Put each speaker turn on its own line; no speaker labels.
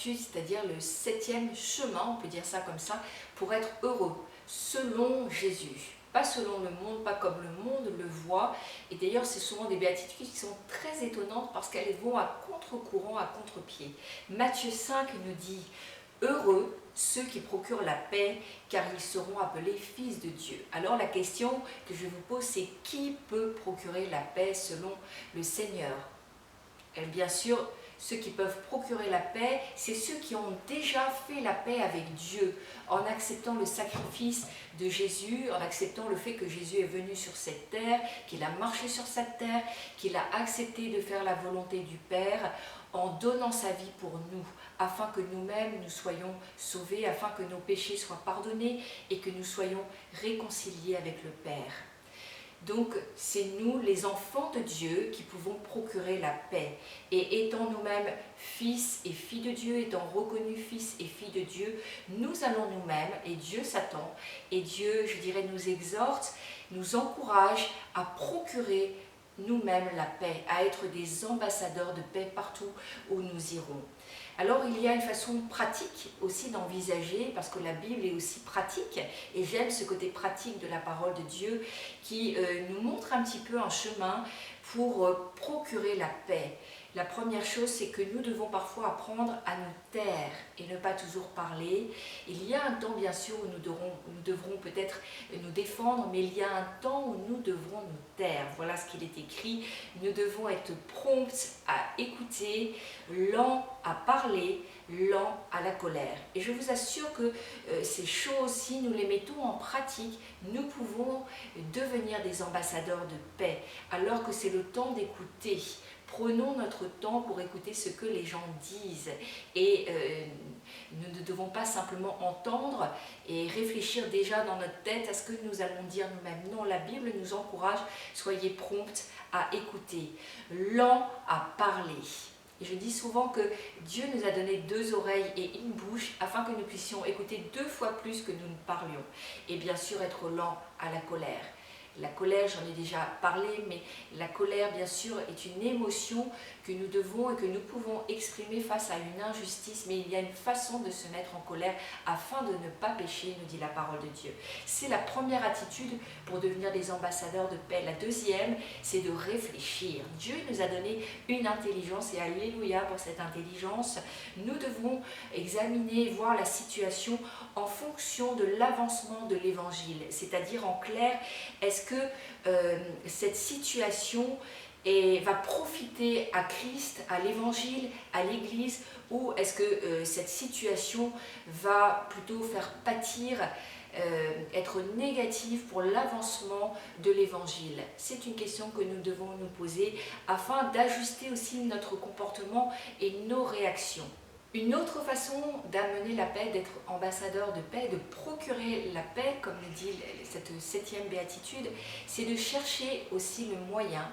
béatitude, c'est-à-dire le 7e chemin, on peut dire ça comme ça, pour être heureux, selon Jésus. Pas selon le monde, pas comme le monde le voit. Et d'ailleurs, c'est souvent des béatitudes qui sont très étonnantes parce qu'elles vont à contre-courant, à contre-pied. Matthieu 5 nous dit « Heureux ceux qui procurent la paix, car ils seront appelés fils de Dieu. » Alors la question que je vous pose, c'est qui peut procurer la paix selon le Seigneur? Et bien sûr, ceux qui peuvent procurer la paix, c'est ceux qui ont déjà fait la paix avec Dieu, en acceptant le sacrifice de Jésus, en acceptant le fait que Jésus est venu sur cette terre, qu'il a marché sur cette terre, qu'il a accepté de faire la volonté du Père, en donnant sa vie pour nous, afin que nous-mêmes nous soyons sauvés, afin que nos péchés soient pardonnés et que nous soyons réconciliés avec le Père. Donc, c'est nous, les enfants de Dieu, qui pouvons procurer la paix. Et étant nous-mêmes fils et filles de Dieu, étant reconnus fils et filles de Dieu, nous allons nous-mêmes, et Dieu s'attend, et Dieu, je dirais, nous exhorte, nous encourage à procurer nous-mêmes la paix, à être des ambassadeurs de paix partout où nous irons. Alors il y a une façon pratique aussi d'envisager, parce que la Bible est aussi pratique, et j'aime ce côté pratique de la parole de Dieu qui nous montre un petit peu un chemin pour procurer la paix. La première chose, c'est que nous devons parfois apprendre à nous taire et ne pas toujours parler. Il y a un temps, bien sûr, où nous devrons peut-être nous défendre, mais il y a un temps où nous devrons nous taire. Voilà ce qu'il est écrit. Nous devons être prompts à écouter, lents à parler, lents à la colère. Et je vous assure que ces choses, si nous les mettons en pratique, nous pouvons devenir des ambassadeurs de paix, alors que c'est le temps d'écouter. Prenons notre temps pour écouter ce que les gens disent et nous ne devons pas simplement entendre et réfléchir déjà dans notre tête à ce que nous allons dire nous-mêmes. Non, la Bible nous encourage, soyez promptes à écouter, lents à parler. Et je dis souvent que Dieu nous a donné 2 oreilles et une bouche afin que nous puissions écouter 2 fois plus que nous ne parlions. Et bien sûr être lents à la colère. La colère, j'en ai déjà parlé, mais la colère, bien sûr, est une émotion que nous devons et que nous pouvons exprimer face à une injustice, mais il y a une façon de se mettre en colère afin de ne pas pécher, nous dit la parole de Dieu. C'est la première attitude pour devenir des ambassadeurs de paix. La deuxième, c'est de réfléchir. Dieu nous a donné une intelligence et alléluia pour cette intelligence. Nous devons examiner, voir la situation en fonction de l'avancement de l'évangile, c'est-à-dire en clair, est-ce que cette situation va profiter à Christ, à l'évangile, à l'église, ou est-ce que cette situation va plutôt faire pâtir, être négative pour l'avancement de l'évangile? C'est une question que nous devons nous poser afin d'ajuster aussi notre comportement et nos réactions. Une autre façon d'amener la paix, d'être ambassadeur de paix, de procurer la paix, comme le dit cette 7e béatitude, c'est de chercher aussi le moyen